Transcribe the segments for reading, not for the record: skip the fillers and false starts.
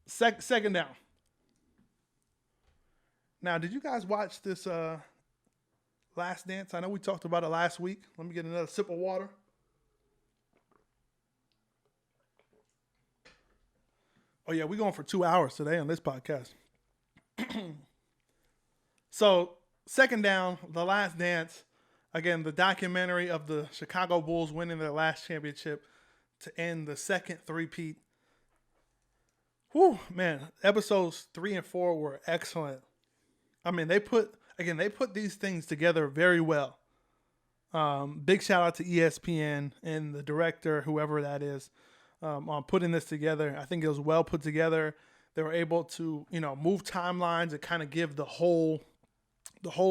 Second down. Now, did you guys watch this Last Dance? I know we talked about it last week. Let me get another sip of water. Oh yeah, we're going for 2 hours today on this podcast. So, second down, The Last Dance. Again, the documentary of the Chicago Bulls winning their last championship to end the second three-peat. Whew, man, episodes 3 and 4 were excellent. I mean, they put these things together very well. Big shout out to ESPN and the director, whoever that is, on putting this together. I think it was well put together. They were able to, move timelines and kind of give the whole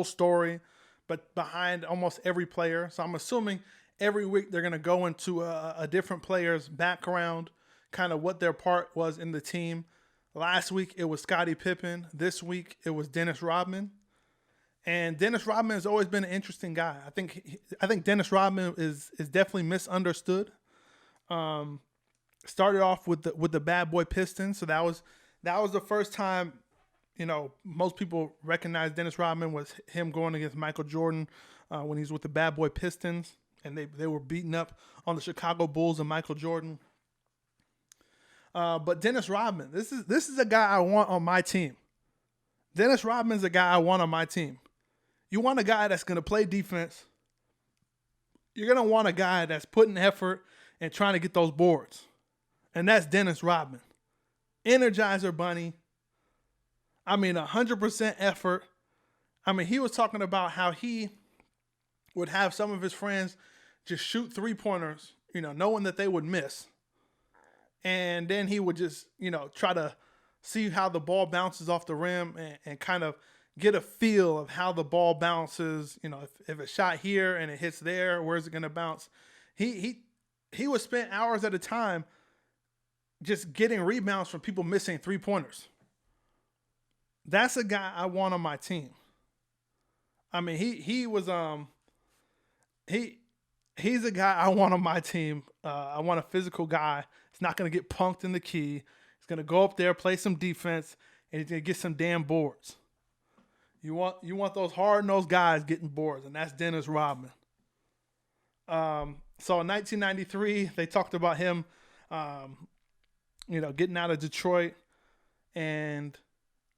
story, but behind almost every player. So I'm assuming every week they're going to go into a different player's background, kind of what their part was in the team. Last week it was Scottie Pippen. This week it was Dennis Rodman. And Dennis Rodman has always been an interesting guy. I think Dennis Rodman is definitely misunderstood. Started off with the bad boy Pistons, so that was the first time, most people recognize Dennis Rodman was him going against Michael Jordan when he's with the bad boy Pistons, and they were beating up on the Chicago Bulls and Michael Jordan. But Dennis Rodman, this is a guy I want on my team. Dennis Rodman's a guy I want on my team. You want a guy that's going to play defense. You're going to want a guy that's putting effort and trying to get those boards. And that's Dennis Rodman. Energizer Bunny. 100% effort. He was talking about how he would have some of his friends just shoot three-pointers, knowing that they would miss. And then he would just, try to see how the ball bounces off the rim and kind of get a feel of how the ball bounces. If it's shot here and it hits there, where's it going to bounce? He would spend hours at a time just getting rebounds from people missing three-pointers. That's a guy I want on my team. He's a guy I want on my team. I want a physical guy. He's not going to get punked in the key. He's going to go up there, play some defense, and he's going to get some damn boards. You want those hard-nosed guys getting boards, and that's Dennis Rodman. So in 1993, they talked about him, getting out of Detroit, and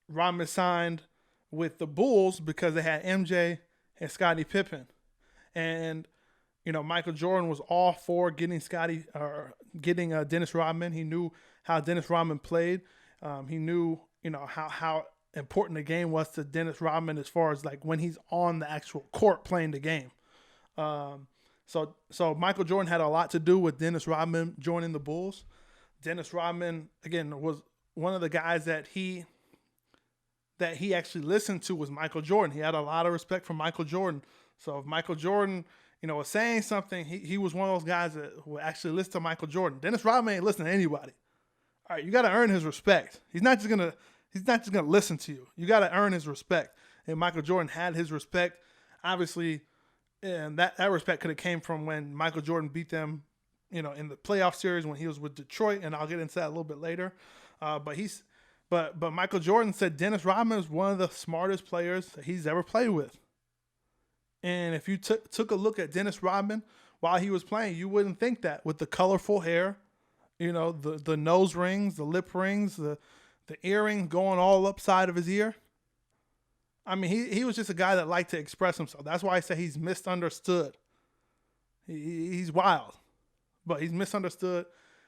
Rodman signed with the Bulls because they had MJ and Scottie Pippen. And Michael Jordan was all for getting Dennis Rodman. He knew how Dennis Rodman played. He knew, how important the game was to Dennis Rodman as far as like when he's on the actual court playing the game. So Michael Jordan had a lot to do with Dennis Rodman joining the Bulls. Dennis Rodman, again, was one of the guys that he actually listened to was Michael Jordan. He had a lot of respect for Michael Jordan. So if Michael Jordan, was saying something, he was one of those guys that would actually listen to Michael Jordan. Dennis Rodman ain't listening to anybody. All right, you got to earn his respect. He's not just gonna listen to you. You got to earn his respect. And Michael Jordan had his respect. Obviously, and that respect could have came from when Michael Jordan beat them, in the playoff series when he was with Detroit, and I'll get into that a little bit later. But Michael Jordan said Dennis Rodman is one of the smartest players that he's ever played with. And if you took a look at Dennis Rodman while he was playing, you wouldn't think that with the colorful hair, the nose rings, the lip rings, the earrings going all upside of his ear. He was just a guy that liked to express himself. That's why I say he's misunderstood. He's wild, but he's misunderstood.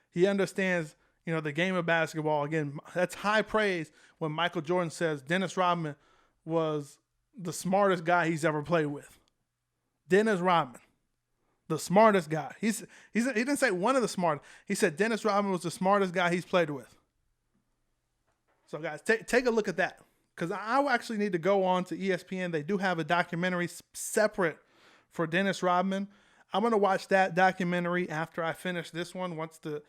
He understands, the game of basketball. Again, that's high praise when Michael Jordan says Dennis Rodman was the smartest guy he's ever played with. Dennis Rodman, the smartest guy. He didn't say one of the smartest. He said Dennis Rodman was the smartest guy he's played with. So guys, take a look at that. Because I actually need to go on to ESPN. They do have a documentary separate for Dennis Rodman. I'm going to watch that documentary after I finish this one, once the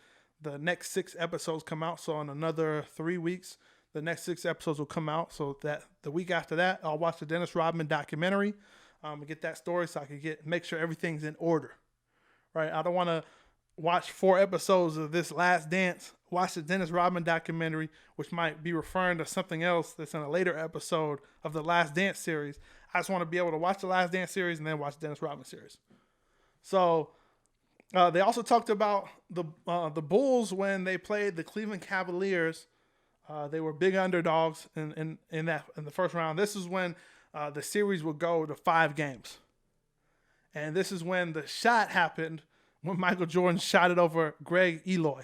next 6 episodes come out. So in another 3 weeks, the next 6 episodes will come out. So that the week after that, I'll watch the Dennis Rodman documentary and get that story so I can make sure everything's in order. Right? I don't want to watch 4 episodes of this Last Dance, watch the Dennis Rodman documentary, which might be referring to something else that's in a later episode of the Last Dance series. I just want to be able to watch the Last Dance series and then watch the Dennis Rodman series. So they also talked about the Bulls when they played the Cleveland Cavaliers. They were big underdogs in the first round. This is when the series would go to 5 games. And this is when the shot happened when Michael Jordan shot it over Greg Eloy.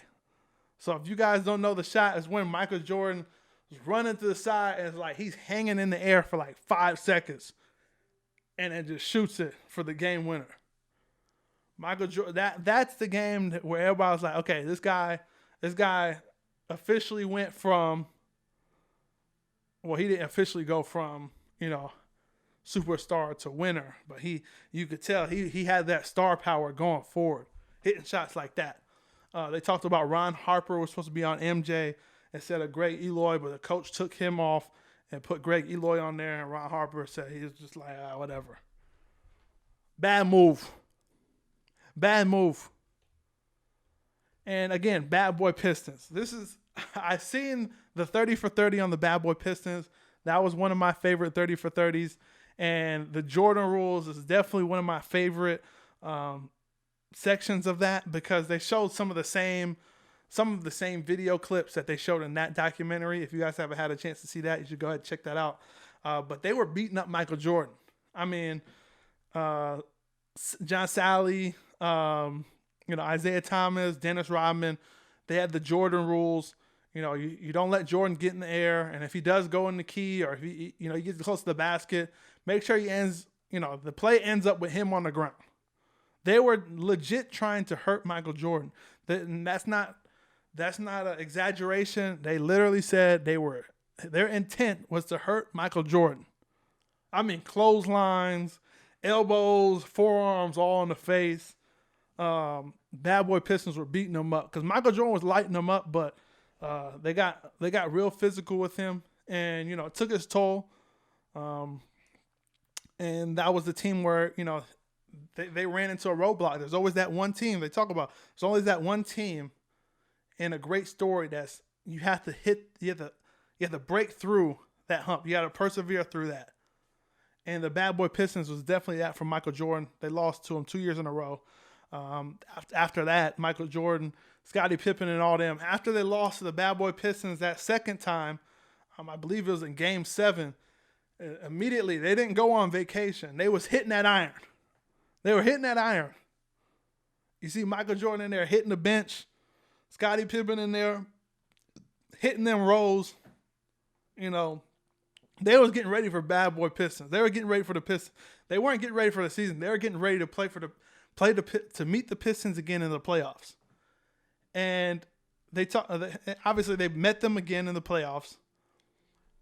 So if you guys don't know the shot, is when Michael Jordan was running to the side and it's like he's hanging in the air for like 5 seconds and then just shoots it for the game winner. Michael Jordan, that's the game where everybody was like, okay, this guy officially went from, well, he didn't officially go from, superstar to winner, but you could tell he had that star power going forward, hitting shots like that. They talked about Ron Harper was supposed to be on MJ instead of Greg Eloy, but the coach took him off and put Greg Eloy on there, and Ron Harper said he was just like, whatever. Bad move. And again, Bad Boy Pistons. I've seen the 30 for 30 on the Bad Boy Pistons. That was one of my favorite 30 for 30s. And the Jordan rules is definitely one of my favorite sections of that, because they showed some of the same video clips that they showed in that documentary. If you guys haven't had a chance to see that, you should go ahead and check that out. But they were beating up Michael Jordan. I mean, John Sally, Isaiah Thomas, Dennis Rodman, they had the Jordan rules. You don't let Jordan get in the air, and if he does go in the key, or if he gets close to the basket, make sure the play ends up with him on the ground. They were legit trying to hurt Michael Jordan. And that's not an exaggeration. They literally said their intent was to hurt Michael Jordan. I mean, clotheslines, elbows, forearms, all in the face. Bad Boy Pistons were beating them up because Michael Jordan was lighting them up, but they got real physical with him, and it took its toll. And that was the team where they ran into a roadblock. There's always that one team they talk about. There's always that one team in a great story that's you have to break through that hump. You got to persevere through that. And the Bad Boy Pistons was definitely that for Michael Jordan. They lost to him 2 years in a row. After that, Michael Jordan, Scottie Pippen, and all them, after they lost to the Bad Boy Pistons that second time, I believe it was in Game 7, immediately they didn't go on vacation. They was hitting that iron. You see Michael Jordan in there hitting the bench, Scottie Pippen in there hitting them rolls. They was getting ready for Bad Boy Pistons. They were getting ready for the Pistons. They weren't getting ready for the season. They were getting ready to to meet the Pistons again in the playoffs. And obviously they met them again in the playoffs.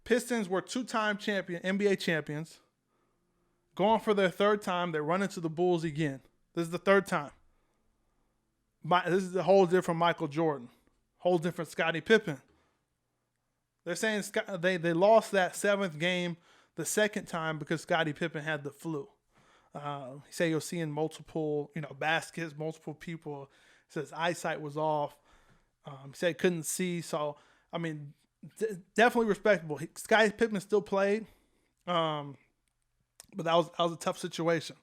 Pistons were 2-time NBA champions. Going for their 3rd time, they run into the Bulls again. This is the 3rd time. This is a whole different Michael Jordan. Whole different Scottie Pippen. They're saying they lost that 7th game the 2nd time because Scottie Pippen had the flu. He said you're seeing multiple, baskets, multiple people. He says eyesight was off. He said he couldn't see. So, definitely respectable. Scottie Pippen still played, but that was a tough situation.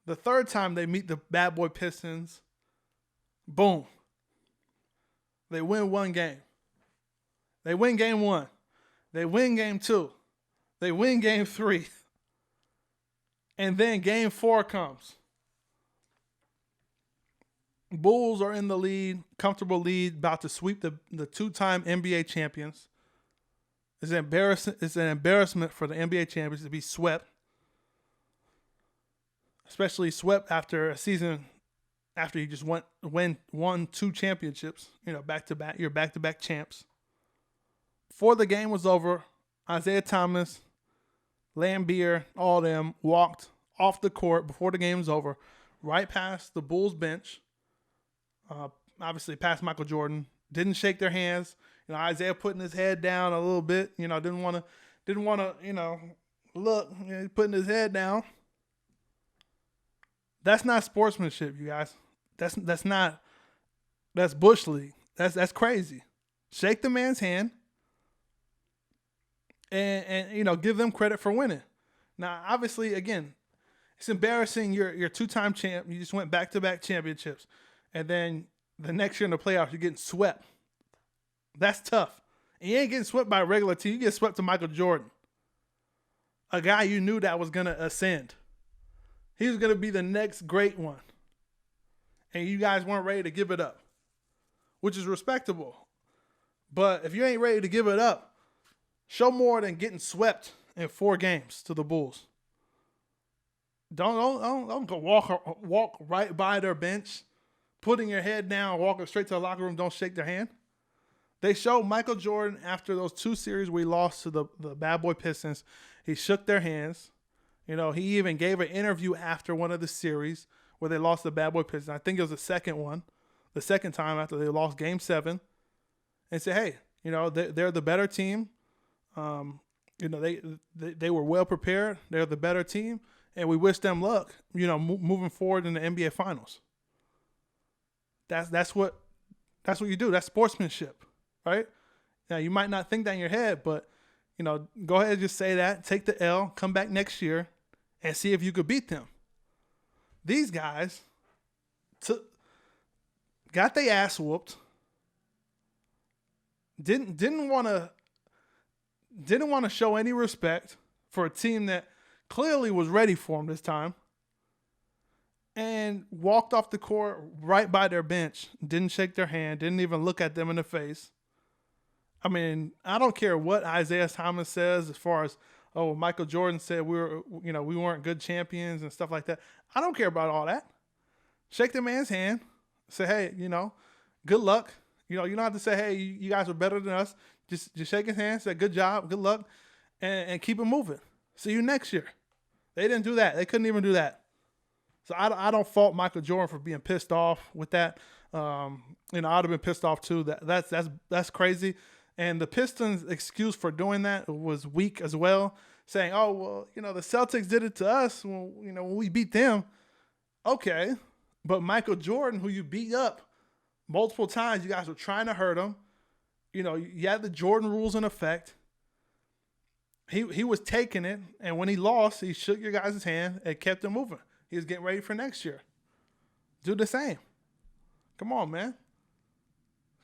The 3rd time they meet the Bad Boy Pistons, boom. They win 1 game. They win Game 1. They win Game 2. They win Game 3. And then Game 4 comes. Bulls are in the lead, comfortable lead, about to sweep the 2-time NBA champions. It's an embarrassment for the NBA champions to be swept. Especially swept after a season after you just won 2 championships, back-to-back. You're back-to-back champs. Before the game was over, Isaiah Thomas, Lambeer, all them walked off the court before the game was over, right past the Bulls bench, obviously past Michael Jordan. Didn't shake their hands. Isaiah putting his head down a little bit. Didn't want to. Look. Putting his head down. That's not sportsmanship, you guys. That's not That's Bush League. That's crazy. Shake the man's hand and give them credit for winning. Now, obviously, again, it's embarrassing. You're two-time champ. You just went back-to-back championships. And then the next year in the playoffs, you're getting swept. That's tough. And you ain't getting swept by a regular team. You get swept to Michael Jordan, a guy you knew that was going to ascend. He was going to be the next great one. And you guys weren't ready to give it up, which is respectable. But if you ain't ready to give it up, show more than getting swept in 4 games to the Bulls. Don't go walk right by their bench, putting your head down, walking straight to the locker room. Don't shake their hand. They showed Michael Jordan after those 2 series we lost to the Bad Boy Pistons. He shook their hands. He even gave an interview after one of the series where they lost the Bad Boy Pistons. I think it was the second time after they lost Game 7, and said, "Hey, they're the better team. They were well prepared. They're the better team, and we wish them luck. Moving forward in the NBA Finals." That's what you do. That's sportsmanship, right? Now you might not think that in your head, but go ahead and just say that. Take the L. Come back next year, and see if you could beat them. These guys got their ass whooped. Didn't want to show any respect for a team that clearly was ready for them this time, and walked off the court right by their bench. Didn't shake their hand. Didn't even look at them in the face. I mean, I don't care what Isaiah Thomas says as far as, Michael Jordan said we weren't good champions and stuff like that. I don't care about all that. Shake the man's hand. Say, hey, good luck. You don't have to say, hey, you guys are better than us. Just shake his hand, say good job, good luck, and keep it moving. See you next year. They didn't do that. They couldn't even do that. So I don't fault Michael Jordan for being pissed off with that. I'd have been pissed off too. That's crazy. And the Pistons' excuse for doing that was weak as well, saying, the Celtics did it to us when we beat them. Okay, but Michael Jordan, who you beat up multiple times, you guys were trying to hurt him. You had the Jordan rules in effect. He was taking it, and when he lost, he shook your guys' hand and kept it moving. He was getting ready for next year. Do the same. Come on, man.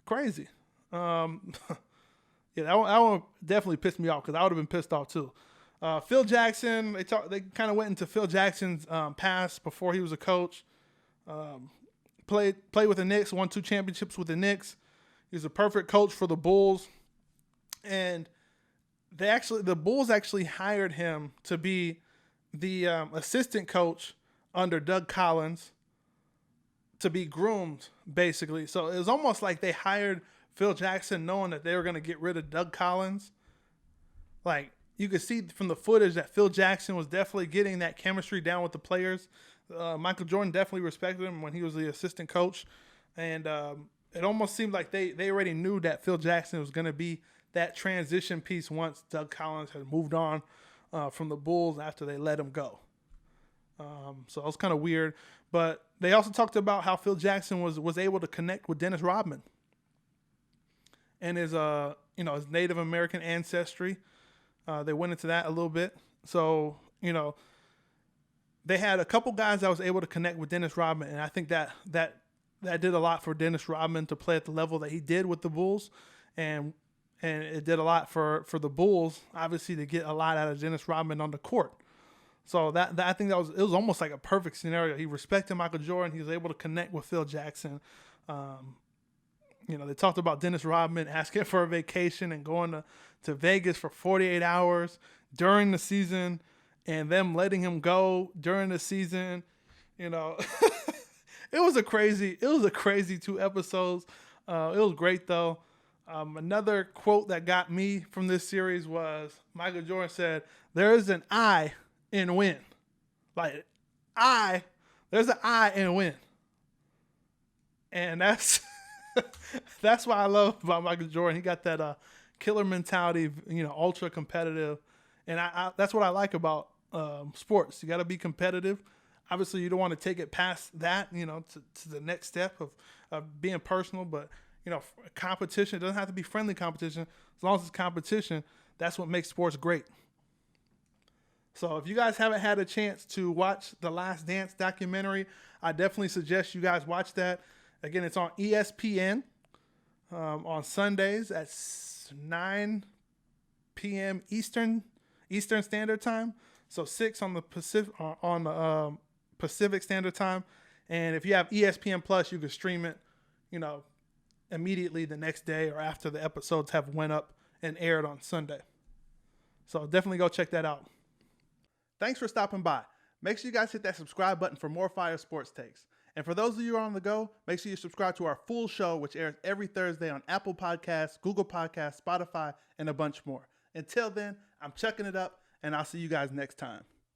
Crazy. Yeah, that one definitely pissed me off because I would have been pissed off too. Phil Jackson, they kind of went into Phil Jackson's past before he was a coach. Played with the Knicks, won 2 championships with the Knicks. He was a perfect coach for the Bulls. And the Bulls actually hired him to be the assistant coach under Doug Collins, to be groomed, basically. So it was almost like they hired Phil Jackson knowing that they were going to get rid of Doug Collins. Like, you could see from the footage that Phil Jackson was definitely getting that chemistry down with the players. Michael Jordan definitely respected him when he was the assistant coach. And it almost seemed like they already knew that Phil Jackson was going to be that transition piece once Doug Collins had moved on from the Bulls after they let him go. So it was kind of weird. But they also talked about how Phil Jackson was able to connect with Dennis Rodman and his Native American ancestry. They went into that a little bit. So, they had a couple guys that was able to connect with Dennis Rodman, and I think that did a lot for Dennis Rodman to play at the level that he did with the Bulls, and it did a lot for the Bulls, obviously, to get a lot out of Dennis Rodman on the court. So that I think it was almost like a perfect scenario. He respected Michael Jordan. He was able to connect with Phil Jackson. They talked about Dennis Rodman asking for a vacation and going to Vegas for 48 hours during the season, and them letting him go during the season. It was a crazy 2 episodes. It was great though. Another quote that got me from this series was Michael Jordan said, "There is an I in win." Like, there's an I in win. And that's that's what I love about Michael Jordan. He got that killer mentality, ultra competitive. And I that's what I like about sports. You got to be competitive. obviously you don't want to take it past that, to the next step of being personal. But, competition, it doesn't have to be friendly competition. As long as it's competition, that's what makes sports great. So if you guys haven't had a chance to watch the Last Dance documentary, I definitely suggest you guys watch that. Again, it's on ESPN on Sundays at 9 p.m. Eastern Standard Time. So 6 on the Pacific Standard Time. And if you have ESPN Plus, you can stream it, immediately the next day or after the episodes have went up and aired on Sunday. So definitely go check that out. Thanks for stopping by. Make sure you guys hit that subscribe button for more fire sports takes. And for those of you who are on the go, make sure you subscribe to our full show, which airs every Thursday on Apple Podcasts, Google Podcasts, Spotify, and a bunch more. Until then, I'm chucking it up, and I'll see you guys next time.